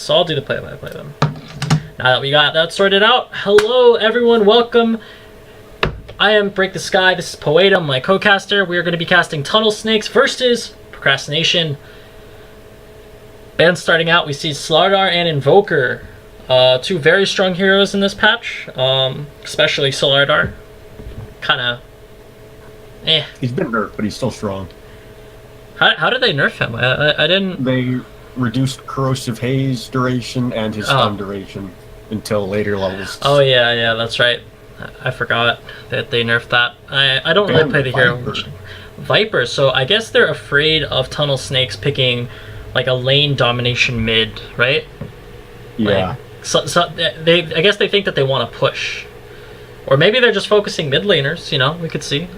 So I'll do the play-by-play then. Now that we got that sorted out, hello everyone, welcome. I am Break the Sky, this is Poeta, my co-caster. We are going to be casting Tunnel Snakes versus Procrastination. Band starting out, we see Slardar and Invoker. Two very strong heroes in this patch, especially Slardar. Kinda, He's been nerfed, but he's still strong. How did they nerf him? I didn't... They reduced Corrosive Haze duration and his stun duration until later levels. Oh yeah, that's right. I forgot that they nerfed that. I don't really play the hero. Viper, so I guess they're afraid of Tunnel Snakes picking like a lane domination mid, right? Yeah. I guess they think that they want to push. Or maybe they're just focusing mid laners, you know, we could see.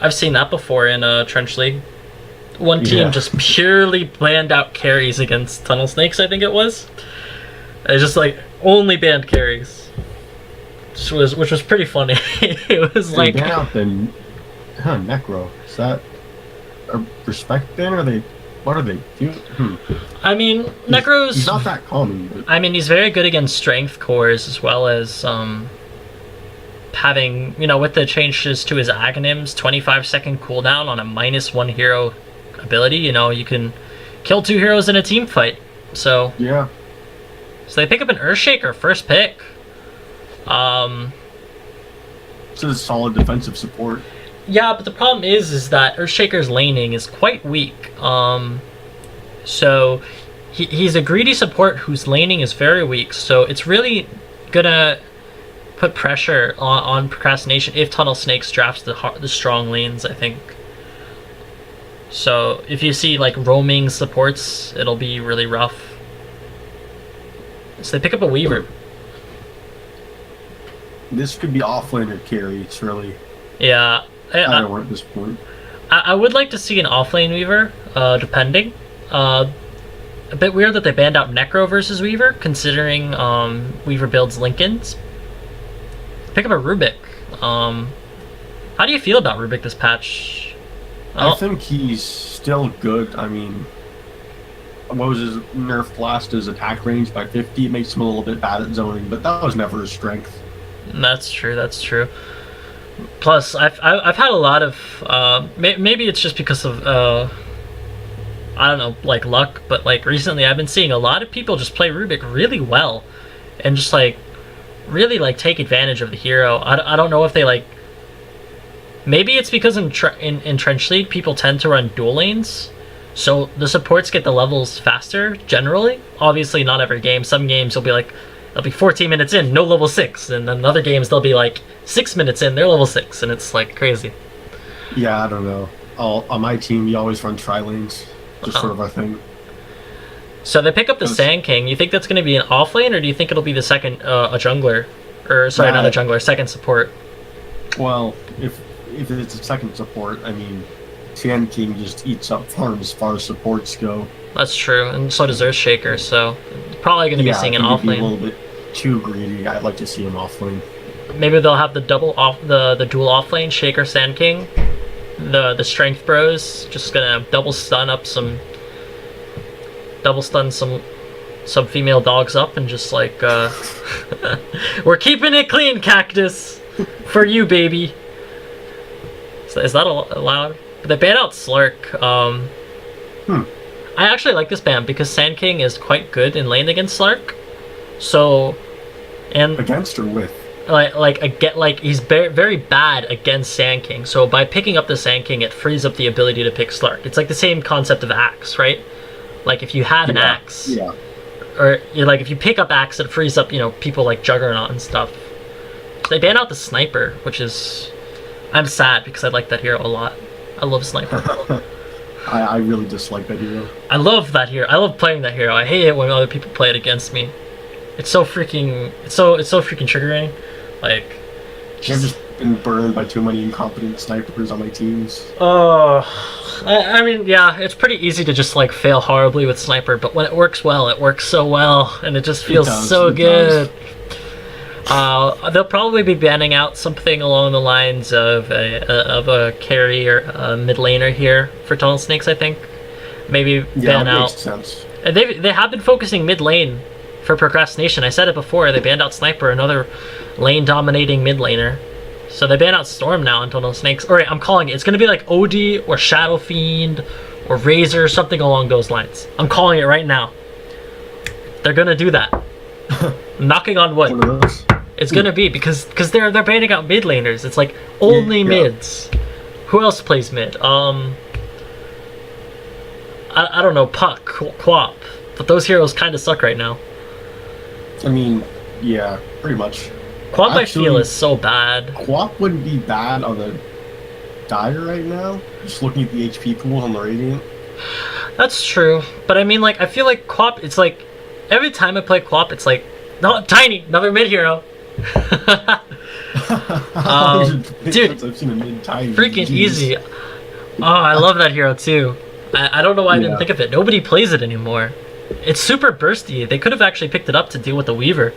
I've seen that before in Trench League. One team just purely planned out carries against Tunnel Snakes, I think it was. It just like only banned carries. Which was pretty funny. It was like they out then Necro. Is that a respect then, or they what are they doing? I mean, Necro's he's not that common, but... I mean, he's very good against strength cores as well as having, you know, with the changes to his Aghanims, 25-second cooldown on a -1 hero ability, you know, you can kill 2 heroes in a team fight. So yeah. So they pick up an Earthshaker first pick. It's a solid defensive support. Yeah, but the problem is that Earthshaker's laning is quite weak. So he's a greedy support whose laning is very weak. So it's really gonna put pressure on Procrastination if Tunnel Snakes drafts the strong lanes, I think. So if you see like roaming supports, it'll be really rough. So they pick up a Weaver. This could be offlaner carry. It's really Yeah. I don't know at this point. I would like to see an offlane Weaver, depending. A bit weird that they banned out Necro versus Weaver, considering Weaver builds Lincolns. Pick up a Rubik. How do you feel about Rubik this patch? I think he's still good. I mean, what was his nerf last? His attack range by 50. It makes him a little bit bad at zoning, but that was never his strength. That's true. That's true. Plus, I've had a lot of maybe it's just because of I don't know, like luck, but like recently I've been seeing a lot of people just play Rubik really well, and just like really like take advantage of the hero. I don't know if they like. Maybe it's because in Trench League people tend to run dual lanes, so the supports get the levels faster generally. Obviously, not every game. Some games you'll be like, they'll be 14 minutes in, no level 6, and then other games they'll be like 6 minutes in, they're level 6, and it's like crazy. Yeah, I don't know. On my team, we always run tri lanes, just sort of our thing. So they pick up the Sand King. You think that's going to be an off lane, or do you think it'll be the second a jungler, or sorry, not a jungler, second support? Well, if it's a second support, I mean, Sand King just eats up farm as far as supports go. That's true, and so does Earthshaker, so probably going to be seeing an off lane. A little bit too greedy. I'd like to see him off lane. Maybe they'll have the dual off lane, Shaker Sand King. The strength bros just gonna double stun some female dogs up and just like we're keeping it clean, Cactus, for you, baby. So is that allowed? But they ban out Slurk. I actually like this ban because Sand King is quite good in lane against Slark. So, and against or with? He's very bad against Sand King. So by picking up the Sand King, it frees up the ability to pick Slark. It's like the same concept of Axe, right? Like if you had an Axe, or like if you pick up Axe, it frees up, you know, people like Juggernaut and stuff. So they ban out the Sniper, which is, I'm sad because I like that hero a lot. I love Sniper. I really dislike that hero. I love that hero. I love playing that hero. I hate it when other people play it against me. It's so freaking triggering. Like, I've just been burned by too many incompetent snipers on my teams. I mean, yeah, it's pretty easy to just like fail horribly with Sniper, but when it works well, it works so well, and it just feels so good. They'll probably be banning out something along the lines of a carry or a mid laner here for Tunnel Snakes, I think. Maybe ban out. Makes sense. And they have been focusing mid lane for procrastination. I said it before. They banned out Sniper, another lane dominating mid laner. So they ban out Storm now until no snakes. Alright, I'm calling it. It's gonna be like OD or Shadow Fiend or Razor, something along those lines. I'm calling it right now. They're gonna do that. Knocking on wood. It's gonna be because they're banning out mid laners. It's like only mids. Who else plays mid? I don't know, Puck, Quap. But those heroes kind of suck right now. I mean, yeah, pretty much. Quap, I feel, is so bad. Quap wouldn't be bad on the Dire right now. Just looking at the HP pool on the Radiant. That's true. But I mean, like, I feel like Quap, it's like, every time I play Quap, it's like, no, Tiny, another mid hero. Dude, I've seen a mid Tiny. Freaking easy. Oh, I love that hero too. I don't know why I didn't think of it. Nobody plays it anymore. It's super bursty. They could have actually picked it up to deal with the Weaver.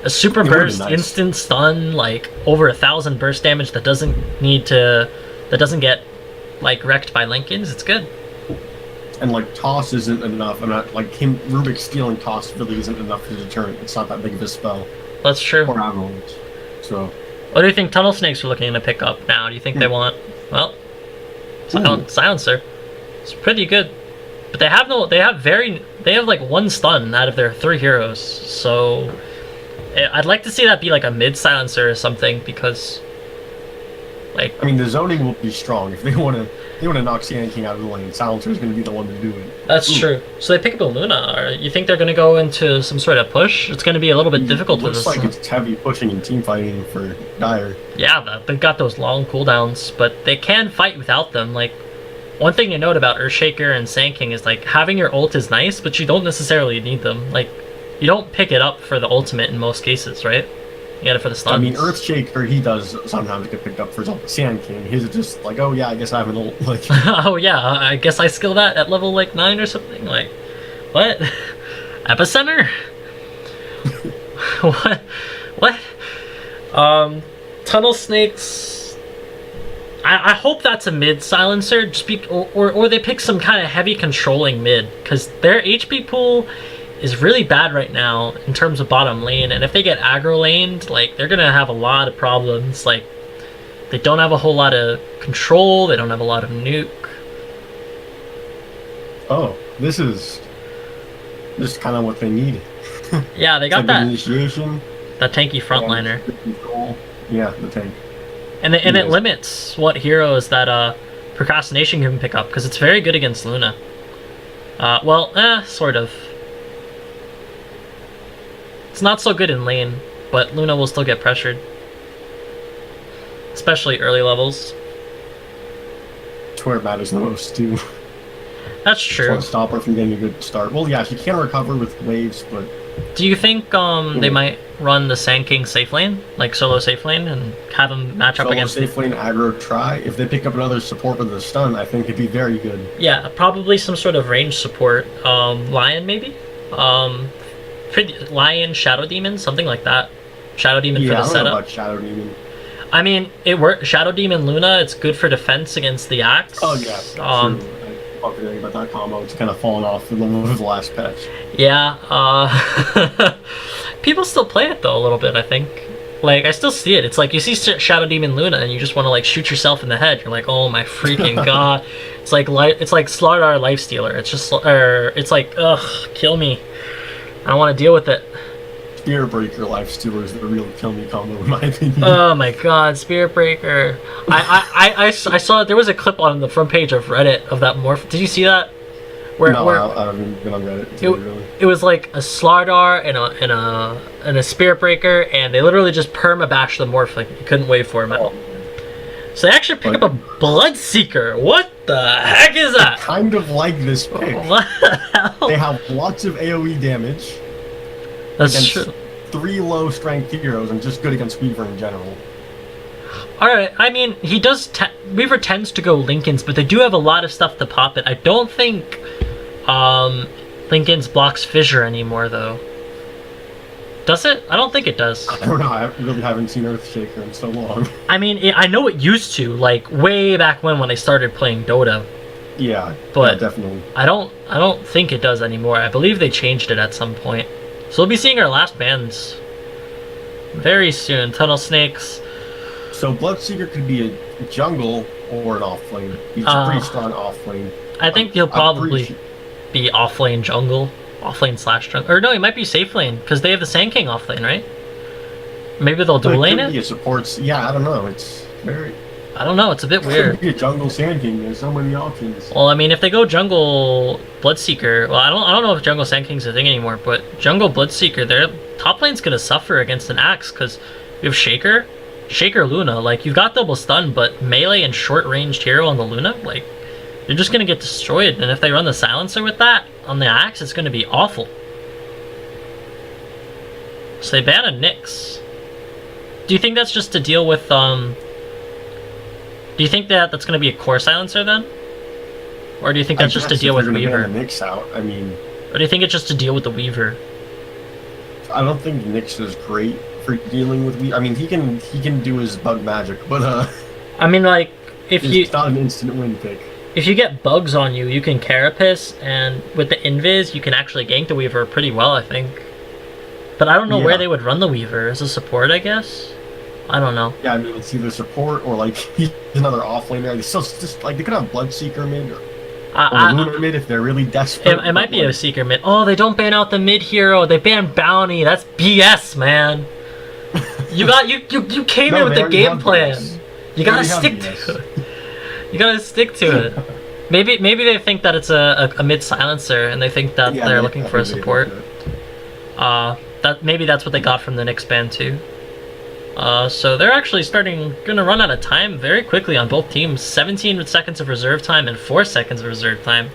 A super burst, nice. Instant stun, like over 1,000 burst damage that doesn't get like wrecked by Lincolns. It's good. And like toss isn't enough. I'm not like him. Rubik stealing toss really isn't enough to deterrent. It's not that big of a spell. That's true. Or avalanche. So. What do you think Tunnel Snakes are looking to pick up now? Do you think they want? Well, Silencer. It's pretty good, but they have like one stun out of their 3 heroes. So I'd like to see that be like a mid Silencer or something, because like, I mean, the zoning will be strong if they want to knock Sand King out of the lane. Silencer is going to be the one to do it. That's true. So they pick up a Luna. Or you think they're going to go into some sort of push? It's going to be a little bit difficult. It looks like it's heavy pushing and team fighting for Dire. Yeah, they've got those long cooldowns, but they can fight without them. Like, one thing to note about Earthshaker and Sand King is like having your ult is nice, but you don't necessarily need them. Like, you don't pick it up for the ultimate in most cases, right? You get it for the stuns. I mean, Earthshaker, he does sometimes get picked up for his ult. Sand King, his is just like, oh yeah, I guess I have an ult. Like, oh yeah, I guess I skill that at level like 9 or something. Like, what? Epicenter? What? Tunnel Snakes. I hope that's a mid Silencer, just or they pick some kind of heavy controlling mid, because their HP pool is really bad right now in terms of bottom lane, and if they get aggro laned, like, they're gonna have a lot of problems. Like, they don't have a whole lot of control, they don't have a lot of nuke. Oh, this is kind of what they need. Yeah, they got like that initiation, that tanky frontliner. Yeah, the tank. And it limits what heroes that Procrastination can pick up, because it's very good against Luna. Sort of. It's not so good in lane, but Luna will still get pressured. Especially early levels. It's where it matters the most, too. That's true. To stop her from getting a good start. Well, yeah, she can recover with waves, but... Do you think they might run the Sand King safe lane? Like, solo safe lane, and have him match up against... Solo safe lane, aggro, try. If they pick up another support with a stun, I think it'd be very good. Yeah, probably some sort of range support. Lion, maybe? Lion, Shadow Demon, something like that. Shadow Demon for the setup. Know about Shadow Demon. I mean, it worked. Shadow Demon Luna, it's good for defense against the Axe. Oh, yeah. I'm forgetting about that combo. It's kind of fallen off with the last patch. Yeah. People still play it, though, a little bit, I think. Like, I still see it. It's like, you see Shadow Demon Luna, and you just want to, like, shoot yourself in the head. You're like, oh my freaking god. It's like Slardar Lifestealer. It's just, it's like, ugh, kill me. I don't want to deal with it. Spirit Breaker Lifestealer is the real kill me combo, in my opinion. Oh my god, Spirit Breaker. I saw there was a clip on the front page of Reddit of that morph. Did you see that? I haven't been on Reddit. It was like a Slardar and a Spirit Breaker, and they literally just perma-bashed the morph. Like, you couldn't wait for him. Oh. So they actually pick up a Bloodseeker. What the heck is that? I kind of like this pick. What the hell? They have lots of AoE damage. That's true. 3 low strength heroes and just good against Weaver in general. Alright, I mean, he does. Weaver tends to go Lincolns, but they do have a lot of stuff to pop it. I don't think Lincolns blocks Fissure anymore, though. Does it? I don't think it does. I don't know. I really haven't seen Earthshaker in so long. I mean, I know it used to, like, way back when I started playing Dota. Yeah, But yeah, definitely. I don't think it does anymore. I believe they changed it at some point. So we'll be seeing our last bans very soon. Tunnel Snakes. So Bloodseeker could be a jungle or an off lane. He's a pretty strong off lane. I think he'll probably be off lane jungle, off lane slash jungle, or no, he might be safe lane because they have the Sand King off lane, right? Maybe they'll dual lane it. It supports. Yeah, I don't know. It's very. I don't know. It's a bit weird. Could be a jungle Sand King. There's so many options. Well, I mean, if they go jungle Bloodseeker, well, I don't know if jungle Sand King's a thing anymore, but jungle Bloodseeker, their top lane's gonna suffer against an axe because you have Shaker, Luna. Like you've got double stun, but melee and short ranged hero on the Luna, like you're just gonna get destroyed. And if they run the silencer with that on the axe, it's gonna be awful. So they ban a Nyx. Do you think that's just to deal with Do you think that that's going to be a core silencer then? Or do you think that's just to deal with Weaver? Nyx out. I mean, or do you think it's just to deal with the Weaver? I don't think Nyx is great for dealing with Weaver. I mean, he can do his bug magic, but I mean, like if it's not an instant win pick. If you get bugs on you, you can Carapace, and with the Invis, you can actually gank the Weaver pretty well, I think. But I don't know where they would run the Weaver. As a support, I guess? I don't know. Yeah, I mean, it's either support or, like, he's another off-laner. They still just, like, they could have Bloodseeker mid or Luna mid if they're really desperate. It might be a Seeker mid. Oh, they don't ban out the mid hero. They ban Bounty. That's BS, man. You came in with the game plan. You gotta stick to it. You gotta stick to it. Maybe they think that it's a mid silencer, and they think that they're looking for a support. Maybe that's what they got from the Nyx ban too. So they're actually gonna run out of time very quickly on both teams. 17 seconds of reserve time and 4 seconds of reserve time.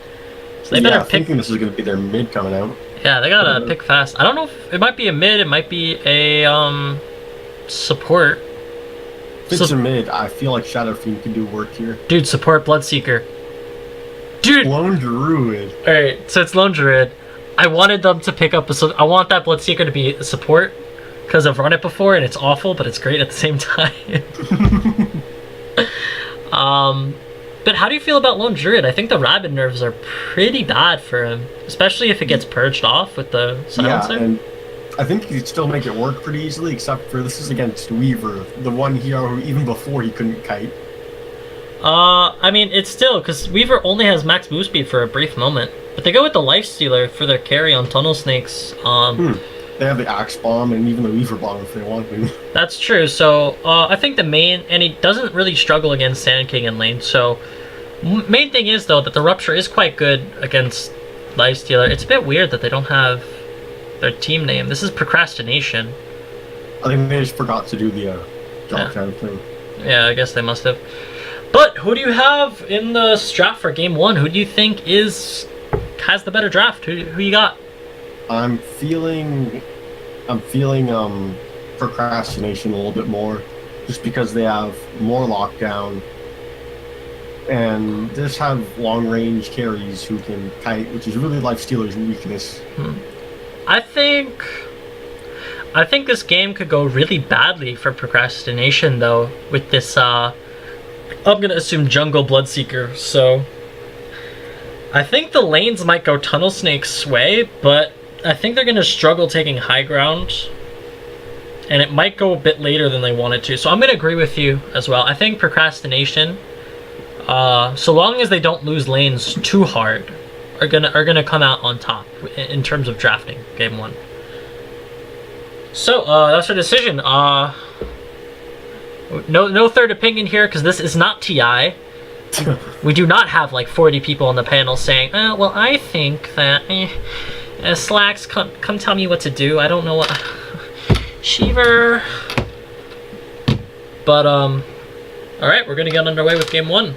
So they better pick. Thinking this is gonna be their mid coming out. Yeah, they gotta pick fast. I don't know if it might be a mid. It might be a support. If it's a mid, I feel like Shadow Fiend can do work here. Dude, support Bloodseeker. Dude! Lone Druid. Alright, so it's Lone Druid. I wanted them to pick up I want that Bloodseeker to be a support, because I've run it before and it's awful, but it's great at the same time. But how do you feel about Lone Druid? I think the Rabid nerves are pretty bad for him, especially if it gets purged off with the silencer. Yeah, and I think he could still make it work pretty easily, except for this is against Weaver, the one hero who even before he couldn't kite. I mean, it's still, because Weaver only has max boost speed for a brief moment. But they go with the Lifestealer for their carry on Tunnel Snakes. They have the Axe Bomb and even the Weaver Bomb if they want to. That's true. So I think the main, and he doesn't really struggle against Sand King in lane. So main thing is though that the Rupture is quite good against Lifestealer. It's a bit weird that they don't have their team name. This is Procrastination. I think they just forgot to do the drop down thing. Yeah, I guess they must have. But who do you have in the draft for game 1? Who do you think has the better draft? Who you got? I'm feeling Procrastination a little bit more, just because they have more lockdown and just have long range carries who can kite, which is really Lifestealer's weakness. I think this game could go really badly for Procrastination though, with this I'm gonna assume jungle Bloodseeker, so I think the lanes might go Tunnel Snake Sway, but I think they're gonna struggle taking high ground, and it might go a bit later than they wanted to. So I'm gonna agree with you as well. I think Procrastination, so long as they don't lose lanes too hard, are gonna come out on top in terms of drafting game 1. So that's our decision. No third opinion here, because this is not TI. We do not have like 40 people on the panel saying, well, I think that Slacks, come tell me what to do. I don't know what Shiver. But alright, we're gonna get underway with game 1.